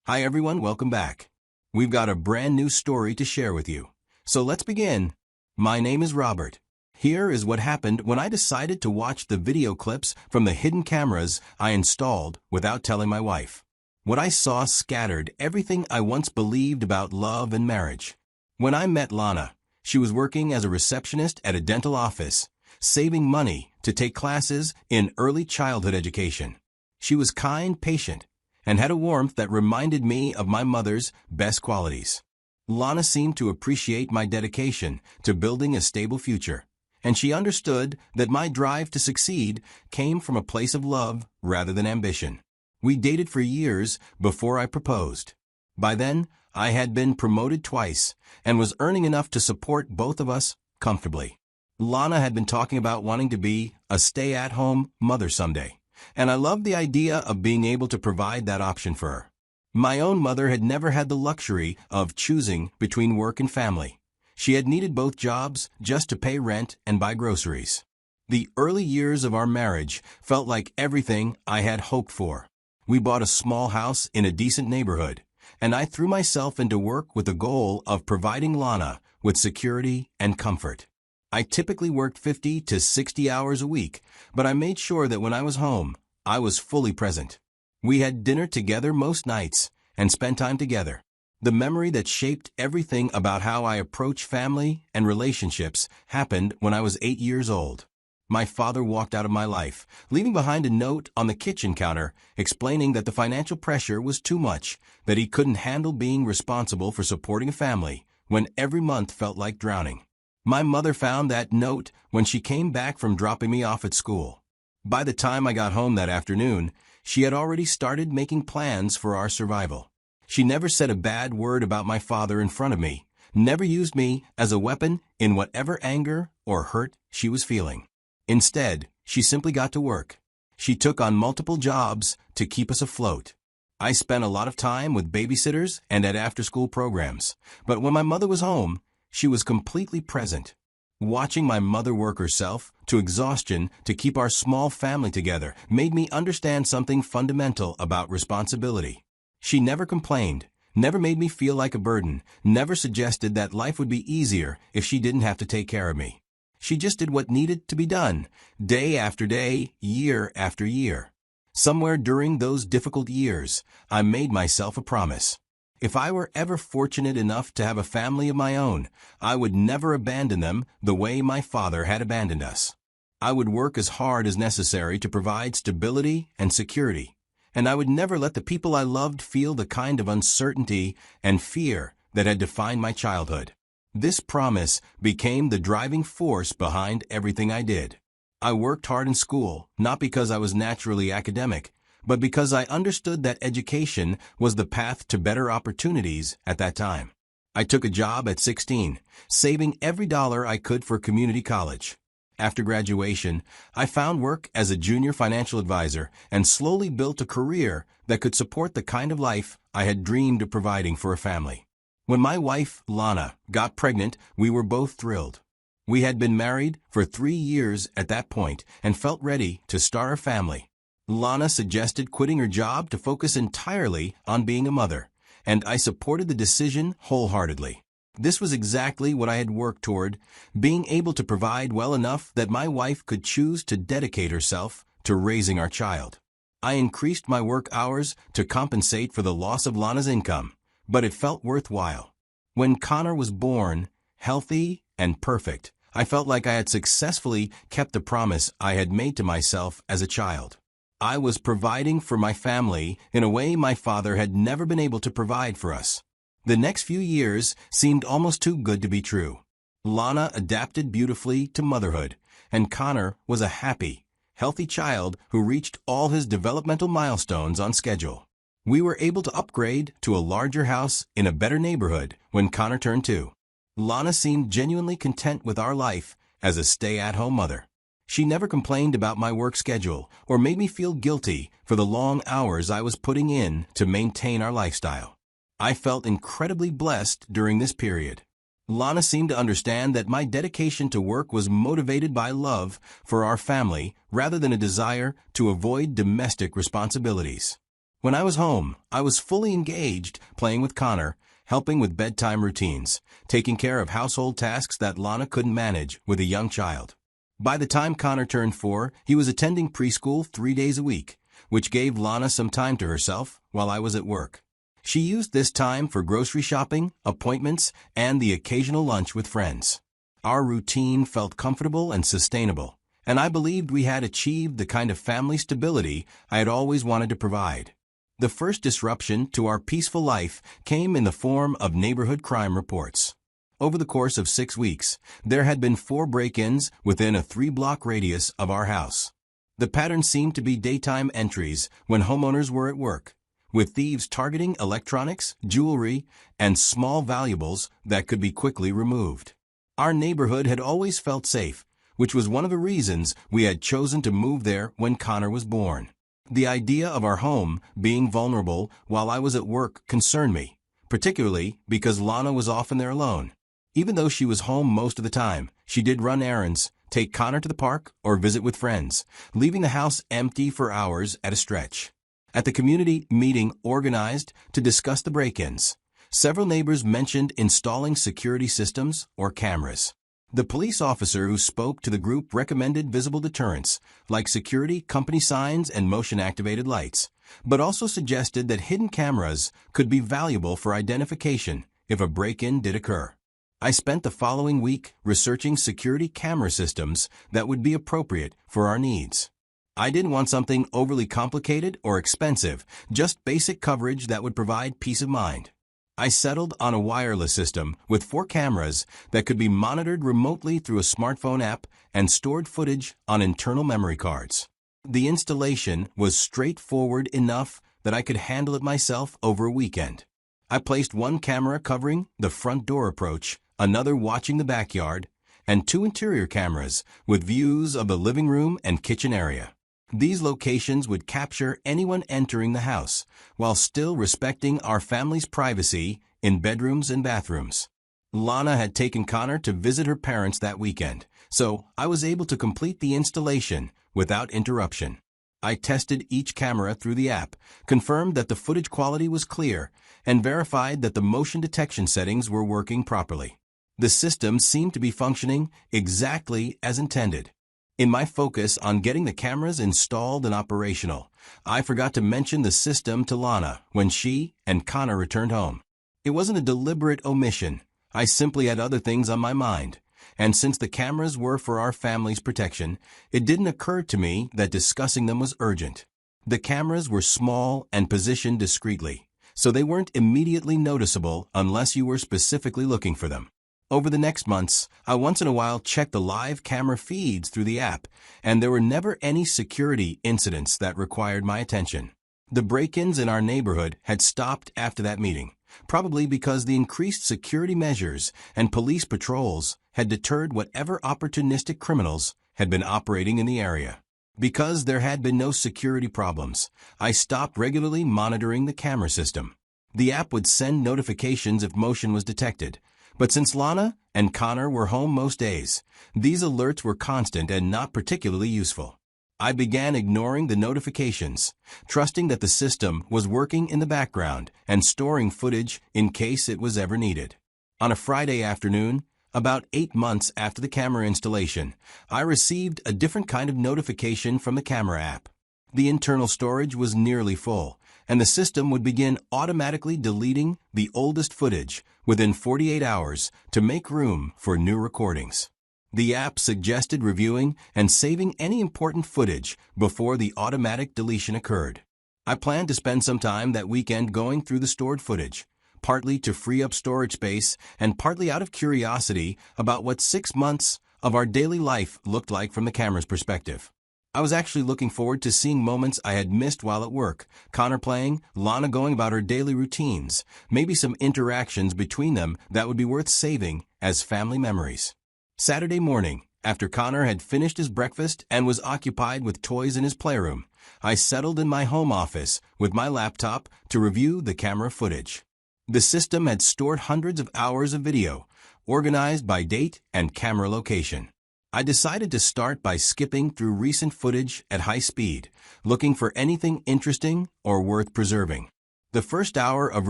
Hi everyone, welcome back. We've got a brand new story to share with you. So let's begin. My name is Robert. Here is what happened when I decided to watch the video clips from the hidden cameras I installed without telling my wife. What I saw scattered everything I once believed about love and marriage. When I met Lana, she was working as a receptionist at a dental office, saving money to take classes in early childhood education. She was kind, patient, and had a warmth that reminded me of my mother's best qualities. Lana seemed to appreciate my dedication to building a stable future, and she understood that my drive to succeed came from a place of love rather than ambition. We dated for years before I proposed. By then, I had been promoted twice and was earning enough to support both of us comfortably. Lana had been talking about wanting to be a stay-at-home mother someday, and I loved the idea of being able to provide that option for her. My own mother had never had the luxury of choosing between work and family. She had needed both jobs just to pay rent and buy groceries. The early years of our marriage felt like everything I had hoped for. We bought a small house in a decent neighborhood, and I threw myself into work with the goal of providing Lana with security and comfort. I typically worked 50 to 60 hours a week, but I made sure that when I was home, I was fully present. We had dinner together most nights and spent time together. The memory that shaped everything about how I approach family and relationships happened when I was 8 years old. My father walked out of my life, leaving behind a note on the kitchen counter explaining that the financial pressure was too much, that he couldn't handle being responsible for supporting a family when every month felt like drowning. My mother found that note when she came back from dropping me off at school. By the time I got home that afternoon, she had already started making plans for our survival. She never said a bad word about my father in front of me, never used me as a weapon in whatever anger or hurt she was feeling. Instead, she simply got to work. She took on multiple jobs to keep us afloat. I spent a lot of time with babysitters and at after-school programs, but when my mother was home, she was completely present. Watching my mother work herself to exhaustion to keep our small family together made me understand something fundamental about responsibility. She never complained, never made me feel like a burden, never suggested that life would be easier if she didn't have to take care of me. She just did what needed to be done, day after day, year after year. Somewhere during those difficult years, I made myself a promise. If I were ever fortunate enough to have a family of my own, I would never abandon them the way my father had abandoned us. I would work as hard as necessary to provide stability and security, and I would never let the people I loved feel the kind of uncertainty and fear that had defined my childhood. This promise became the driving force behind everything I did. I worked hard in school, not because I was naturally academic, but because I understood that education was the path to better opportunities at that time. I took a job at 16, saving every dollar I could for community college. After graduation, I found work as a junior financial advisor and slowly built a career that could support the kind of life I had dreamed of providing for a family. When my wife, Lana, got pregnant, we were both thrilled. We had been married for 3 years at that point and felt ready to start a family. Lana suggested quitting her job to focus entirely on being a mother, and I supported the decision wholeheartedly. This was exactly what I had worked toward, being able to provide well enough that my wife could choose to dedicate herself to raising our child. I increased my work hours to compensate for the loss of Lana's income, but it felt worthwhile. When Connor was born, healthy and perfect, I felt like I had successfully kept the promise I had made to myself as a child. I was providing for my family in a way my father had never been able to provide for us. The next few years seemed almost too good to be true. Lana adapted beautifully to motherhood, and Connor was a happy, healthy child who reached all his developmental milestones on schedule. We were able to upgrade to a larger house in a better neighborhood when Connor turned 2. Lana seemed genuinely content with our life as a stay-at-home mother. She never complained about my work schedule or made me feel guilty for the long hours I was putting in to maintain our lifestyle. I felt incredibly blessed during this period. Lana seemed to understand that my dedication to work was motivated by love for our family rather than a desire to avoid domestic responsibilities. When I was home, I was fully engaged, playing with Connor, helping with bedtime routines, taking care of household tasks that Lana couldn't manage with a young child. By the time Connor turned 4, he was attending preschool 3 days a week, which gave Lana some time to herself while I was at work. She used this time for grocery shopping, appointments, and the occasional lunch with friends. Our routine felt comfortable and sustainable, and I believed we had achieved the kind of family stability I had always wanted to provide. The first disruption to our peaceful life came in the form of neighborhood crime reports. Over the course of 6 weeks, there had been 4 break-ins within a 3-block radius of our house. The pattern seemed to be daytime entries when homeowners were at work, with thieves targeting electronics, jewelry, and small valuables that could be quickly removed. Our neighborhood had always felt safe, which was one of the reasons we had chosen to move there when Connor was born. The idea of our home being vulnerable while I was at work concerned me, particularly because Lana was often there alone. Even though she was home most of the time, she did run errands, take Connor to the park, or visit with friends, leaving the house empty for hours at a stretch. At the community meeting organized to discuss the break-ins, several neighbors mentioned installing security systems or cameras. The police officer who spoke to the group recommended visible deterrents, like security company signs and motion-activated lights, but also suggested that hidden cameras could be valuable for identification if a break-in did occur. I spent the following week researching security camera systems that would be appropriate for our needs. I didn't want something overly complicated or expensive, just basic coverage that would provide peace of mind. I settled on a wireless system with 4 cameras that could be monitored remotely through a smartphone app and stored footage on internal memory cards. The installation was straightforward enough that I could handle it myself over a weekend. I placed 1 camera covering the front door approach, another watching the backyard, and 2 interior cameras with views of the living room and kitchen area. These locations would capture anyone entering the house, while still respecting our family's privacy in bedrooms and bathrooms. Lana had taken Connor to visit her parents that weekend, so I was able to complete the installation without interruption. I tested each camera through the app, confirmed that the footage quality was clear, and verified that the motion detection settings were working properly. The system seemed to be functioning exactly as intended. In my focus on getting the cameras installed and operational, I forgot to mention the system to Lana when she and Connor returned home. It wasn't a deliberate omission. I simply had other things on my mind, and since the cameras were for our family's protection, it didn't occur to me that discussing them was urgent. The cameras were small and positioned discreetly, so they weren't immediately noticeable unless you were specifically looking for them. Over the next months, I once in a while checked the live camera feeds through the app, and there were never any security incidents that required my attention. The break-ins in our neighborhood had stopped after that meeting, probably because the increased security measures and police patrols had deterred whatever opportunistic criminals had been operating in the area. Because there had been no security problems, I stopped regularly monitoring the camera system. The app would send notifications if motion was detected, but since Lana and Connor were home most days, these alerts were constant and not particularly useful. I began ignoring the notifications, trusting that the system was working in the background and storing footage in case it was ever needed. On a Friday afternoon, about 8 months after the camera installation, I received a different kind of notification from the camera app. The internal storage was nearly full, and the system would begin automatically deleting the oldest footage within 48 hours to make room for new recordings. The app suggested reviewing and saving any important footage before the automatic deletion occurred. I planned to spend some time that weekend going through the stored footage, partly to free up storage space and partly out of curiosity about what 6 months of our daily life looked like from the camera's perspective. I was actually looking forward to seeing moments I had missed while at work, Connor playing, Lana going about her daily routines, maybe some interactions between them that would be worth saving as family memories. Saturday morning, after Connor had finished his breakfast and was occupied with toys in his playroom, I settled in my home office with my laptop to review the camera footage. The system had stored hundreds of hours of video, organized by date and camera location. I decided to start by skipping through recent footage at high speed, looking for anything interesting or worth preserving. The first hour of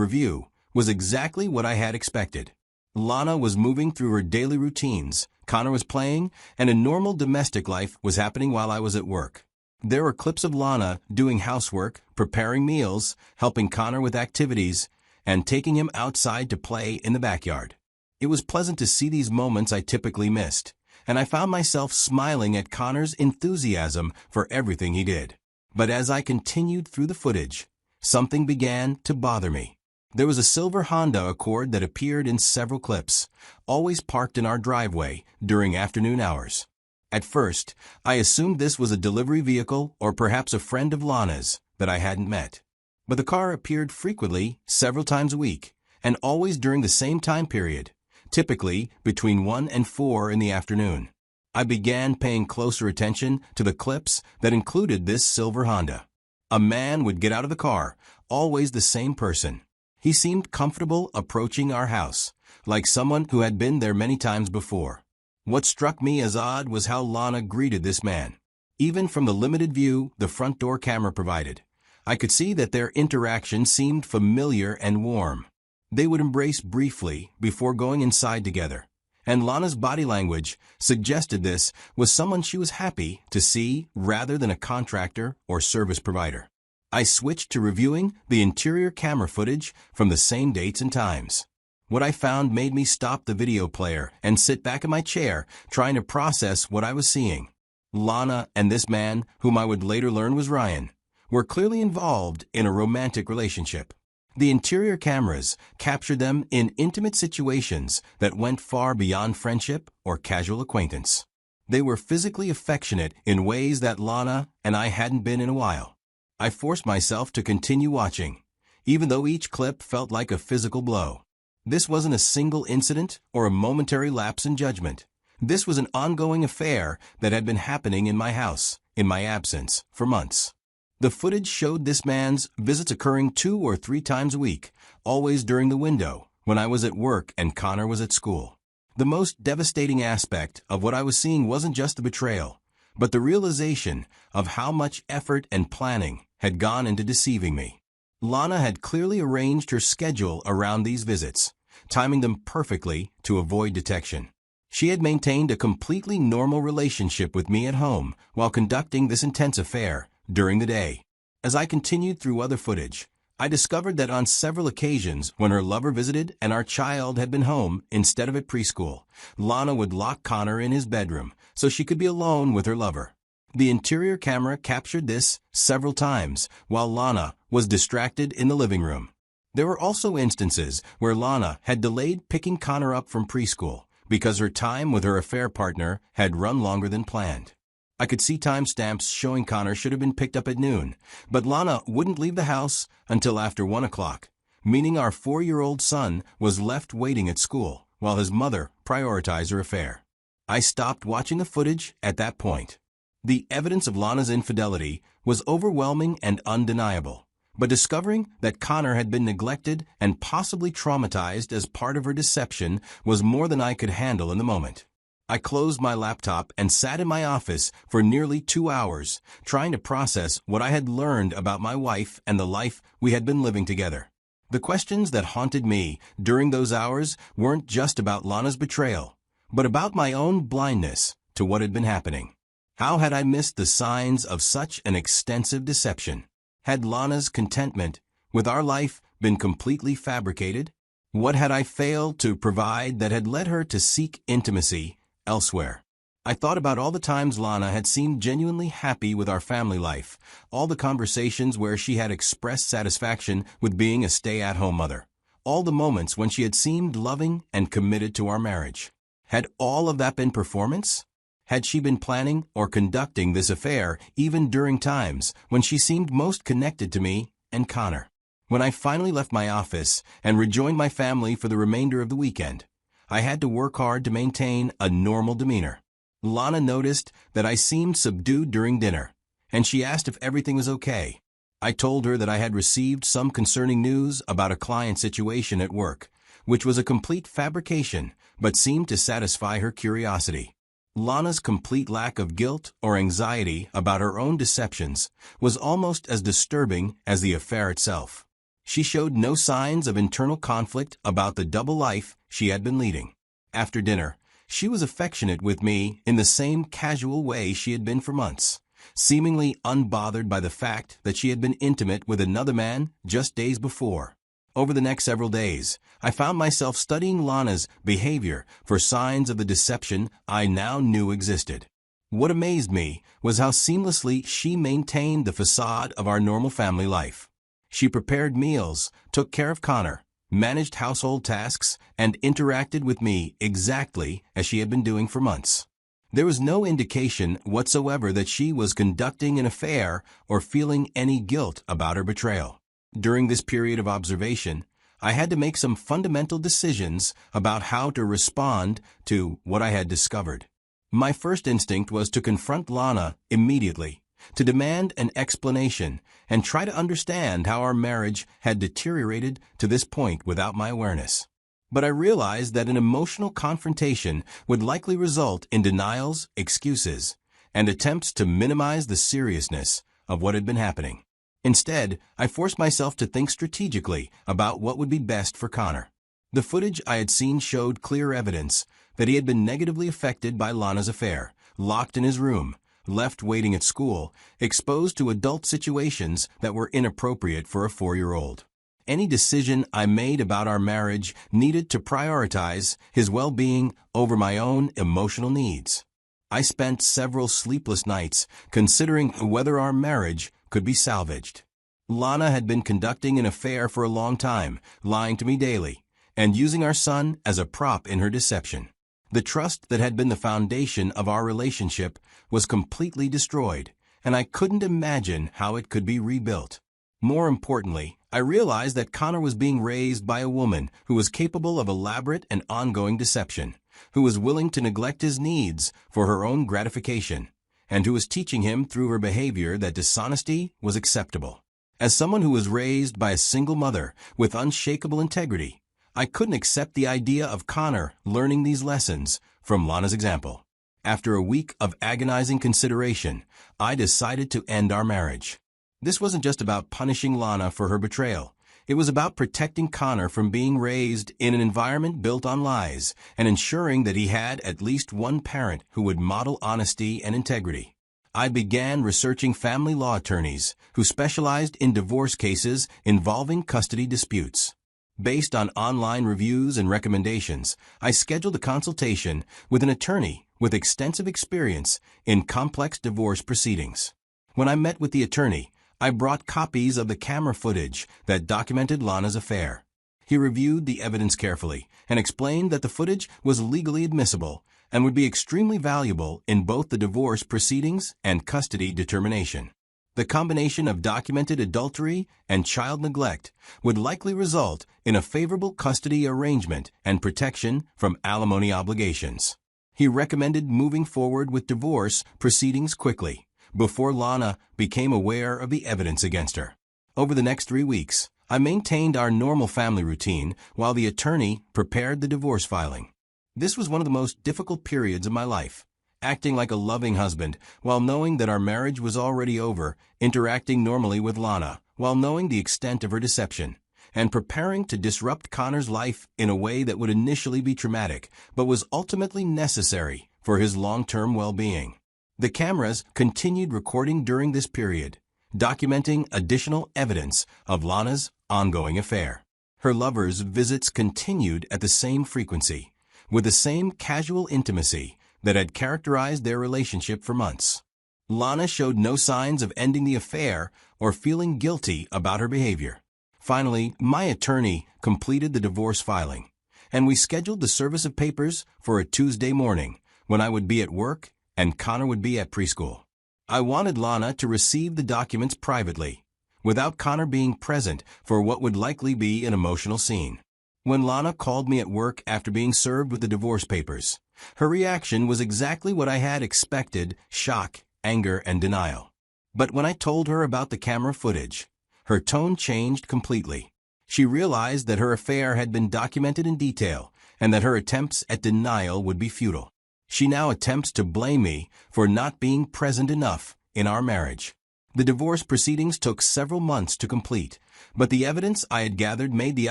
review was exactly what I had expected. Lana was moving through her daily routines, Connor was playing, and a normal domestic life was happening while I was at work. There were clips of Lana doing housework, preparing meals, helping Connor with activities, and taking him outside to play in the backyard. It was pleasant to see these moments I typically missed, and I found myself smiling at Connor's enthusiasm for everything he did. But as I continued through the footage, something began to bother me. There was a silver Honda Accord that appeared in several clips, always parked in our driveway during afternoon hours. At first, I assumed this was a delivery vehicle or perhaps a friend of Lana's that I hadn't met. But the car appeared frequently, several times a week, and always during the same time period, typically between 1 and 4 in the afternoon. I began paying closer attention to the clips that included this silver Honda. A man would get out of the car, always the same person. He seemed comfortable approaching our house, like someone who had been there many times before. What struck me as odd was how Lana greeted this man. Even from the limited view the front door camera provided, I could see that their interaction seemed familiar and warm. They would embrace briefly before going inside together, and Lana's body language suggested this was someone she was happy to see rather than a contractor or service provider. I switched to reviewing the interior camera footage from the same dates and times. What I found made me stop the video player and sit back in my chair, trying to process what I was seeing. Lana and this man, whom I would later learn was Ryan, were clearly involved in a romantic relationship. The interior cameras captured them in intimate situations that went far beyond friendship or casual acquaintance. They were physically affectionate in ways that Lana and I hadn't been in a while. I forced myself to continue watching, even though each clip felt like a physical blow. This wasn't a single incident or a momentary lapse in judgment. This was an ongoing affair that had been happening in my house, in my absence, for months. The footage showed this man's visits occurring 2 or 3 times a week, always during the window, when I was at work and Connor was at school. The most devastating aspect of what I was seeing wasn't just the betrayal, but the realization of how much effort and planning had gone into deceiving me. Lana had clearly arranged her schedule around these visits, timing them perfectly to avoid detection. She had maintained a completely normal relationship with me at home while conducting this intense affair during the day. As I continued through other footage, I discovered that on several occasions when her lover visited and our child had been home instead of at preschool, Lana would lock Connor in his bedroom so she could be alone with her lover. The interior camera captured this several times while Lana was distracted in the living room. There were also instances where Lana had delayed picking Connor up from preschool because her time with her affair partner had run longer than planned. I could see timestamps showing Connor should have been picked up at noon, but Lana wouldn't leave the house until after 1 o'clock, meaning our 4-year-old son was left waiting at school while his mother prioritized her affair. I stopped watching the footage at that point. The evidence of Lana's infidelity was overwhelming and undeniable, but discovering that Connor had been neglected and possibly traumatized as part of her deception was more than I could handle in the moment. I closed my laptop and sat in my office for nearly 2 hours, trying to process what I had learned about my wife and the life we had been living together. The questions that haunted me during those hours weren't just about Lana's betrayal, but about my own blindness to what had been happening. How had I missed the signs of such an extensive deception? Had Lana's contentment with our life been completely fabricated? What had I failed to provide that had led her to seek intimacy elsewhere? I thought about all the times Lana had seemed genuinely happy with our family life, all the conversations where she had expressed satisfaction with being a stay-at-home mother, all the moments when she had seemed loving and committed to our marriage. Had all of that been performance? Had she been planning or conducting this affair even during times when she seemed most connected to me and Connor? When I finally left my office and rejoined my family for the remainder of the weekend, I had to work hard to maintain a normal demeanor. Lana noticed that I seemed subdued during dinner, and she asked if everything was okay. I told her that I had received some concerning news about a client situation at work, which was a complete fabrication but seemed to satisfy her curiosity. Lana's complete lack of guilt or anxiety about her own deceptions was almost as disturbing as the affair itself. She showed no signs of internal conflict about the double life she had been leading. After dinner, she was affectionate with me in the same casual way she had been for months, seemingly unbothered by the fact that she had been intimate with another man just days before. Over the next several days, I found myself studying Lana's behavior for signs of the deception I now knew existed. What amazed me was how seamlessly she maintained the facade of our normal family life. She prepared meals, took care of Connor, managed household tasks, and interacted with me exactly as she had been doing for months. There was no indication whatsoever that she was conducting an affair or feeling any guilt about her betrayal. During this period of observation, I had to make some fundamental decisions about how to respond to what I had discovered. My first instinct was to confront Lana immediately, to demand an explanation, and try to understand how our marriage had deteriorated to this point without my awareness. But I realized that an emotional confrontation would likely result in denials, excuses, and attempts to minimize the seriousness of what had been happening. Instead, I forced myself to think strategically about what would be best for Connor. The footage I had seen showed clear evidence that he had been negatively affected by Lana's affair, locked in his room, left waiting at school, exposed to adult situations that were inappropriate for a 4-year-old. Any decision I made about our marriage needed to prioritize his well-being over my own emotional needs. I spent several sleepless nights considering whether our marriage could be salvaged. Lana had been conducting an affair for a long time, lying to me daily, and using our son as a prop in her deception. The trust that had been the foundation of our relationship was completely destroyed, and I couldn't imagine how it could be rebuilt. More importantly, I realized that Connor was being raised by a woman who was capable of elaborate and ongoing deception, who was willing to neglect his needs for her own gratification, and who was teaching him through her behavior that dishonesty was acceptable. As someone who was raised by a single mother with unshakable integrity, I couldn't accept the idea of Connor learning these lessons from Lana's example. After a week of agonizing consideration, I decided to end our marriage. This wasn't just about punishing Lana for her betrayal. It was about protecting Connor from being raised in an environment built on lies and ensuring that he had at least one parent who would model honesty and integrity. I began researching family law attorneys who specialized in divorce cases involving custody disputes. Based on online reviews and recommendations, I scheduled a consultation with an attorney with extensive experience in complex divorce proceedings. When I met with the attorney, I brought copies of the camera footage that documented Lana's affair. He reviewed the evidence carefully and explained that the footage was legally admissible and would be extremely valuable in both the divorce proceedings and custody determination. The combination of documented adultery and child neglect would likely result in a favorable custody arrangement and protection from alimony obligations. He recommended moving forward with divorce proceedings quickly, before Lana became aware of the evidence against her. Over the next 3 weeks, I maintained our normal family routine while the attorney prepared the divorce filing. This was one of the most difficult periods of my life, acting like a loving husband while knowing that our marriage was already over, interacting normally with Lana while knowing the extent of her deception, and preparing to disrupt Connor's life in a way that would initially be traumatic but was ultimately necessary for his long-term well-being. The cameras continued recording during this period, documenting additional evidence of Lana's ongoing affair. Her lover's visits continued at the same frequency, with the same casual intimacy that had characterized their relationship for months. Lana showed no signs of ending the affair or feeling guilty about her behavior. Finally, my attorney completed the divorce filing, and we scheduled the service of papers for a Tuesday morning when I would be at work and Connor would be at preschool. I wanted Lana to receive the documents privately, without Connor being present for what would likely be an emotional scene. When Lana called me at work after being served with the divorce papers, her reaction was exactly what I had expected: shock, anger, and denial. But when I told her about the camera footage, her tone changed completely. She realized that her affair had been documented in detail and that her attempts at denial would be futile. She now attempts to blame me for not being present enough in our marriage. The divorce proceedings took several months to complete, but the evidence I had gathered made the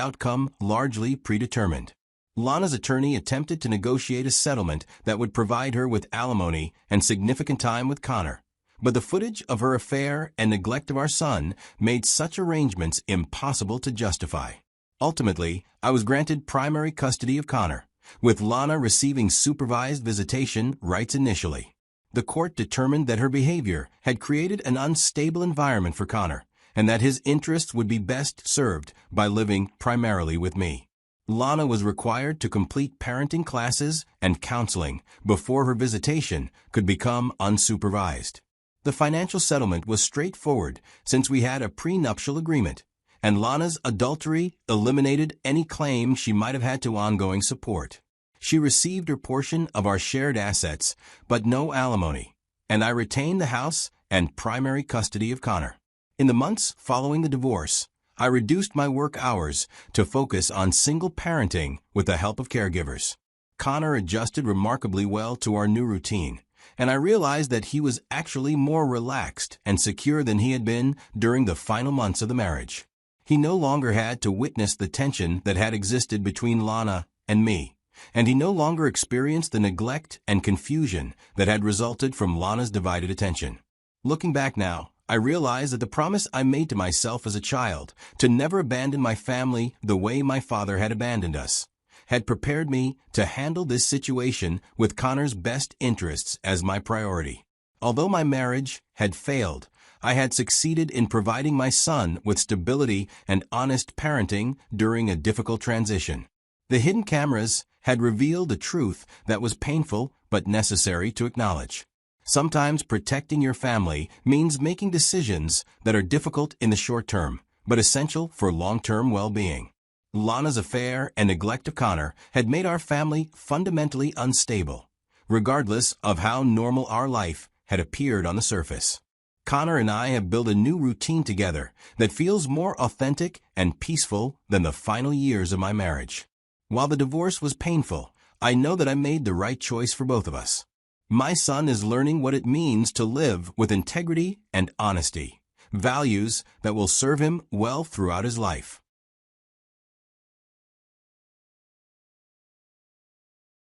outcome largely predetermined. Lana's attorney attempted to negotiate a settlement that would provide her with alimony and significant time with Connor, but the footage of her affair and neglect of our son made such arrangements impossible to justify. Ultimately, I was granted primary custody of Connor, with Lana receiving supervised visitation rights initially. The court determined that her behavior had created an unstable environment for Connor, and that his interests would be best served by living primarily with me. Lana was required to complete parenting classes and counseling before her visitation could become unsupervised. The financial settlement was straightforward since we had a prenuptial agreement, and Lana's adultery eliminated any claim she might have had to ongoing support. She received her portion of our shared assets, but no alimony, and I retained the house and primary custody of Connor. In the months following the divorce, I reduced my work hours to focus on single parenting with the help of caregivers. Connor adjusted remarkably well to our new routine, and I realized that he was actually more relaxed and secure than he had been during the final months of the marriage. He no longer had to witness the tension that had existed between Lana and me, and he no longer experienced the neglect and confusion that had resulted from Lana's divided attention. Looking back now, I realize that the promise I made to myself as a child to never abandon my family the way my father had abandoned us had prepared me to handle this situation with Connor's best interests as my priority. Although my marriage had failed, I had succeeded in providing my son with stability and honest parenting during a difficult transition. The hidden cameras had revealed a truth that was painful but necessary to acknowledge. Sometimes protecting your family means making decisions that are difficult in the short term, but essential for long-term well-being. Lana's affair and neglect of Connor had made our family fundamentally unstable, regardless of how normal our life had appeared on the surface. Connor and I have built a new routine together that feels more authentic and peaceful than the final years of my marriage. While the divorce was painful, I know that I made the right choice for both of us. My son is learning what it means to live with integrity and honesty, values that will serve him well throughout his life.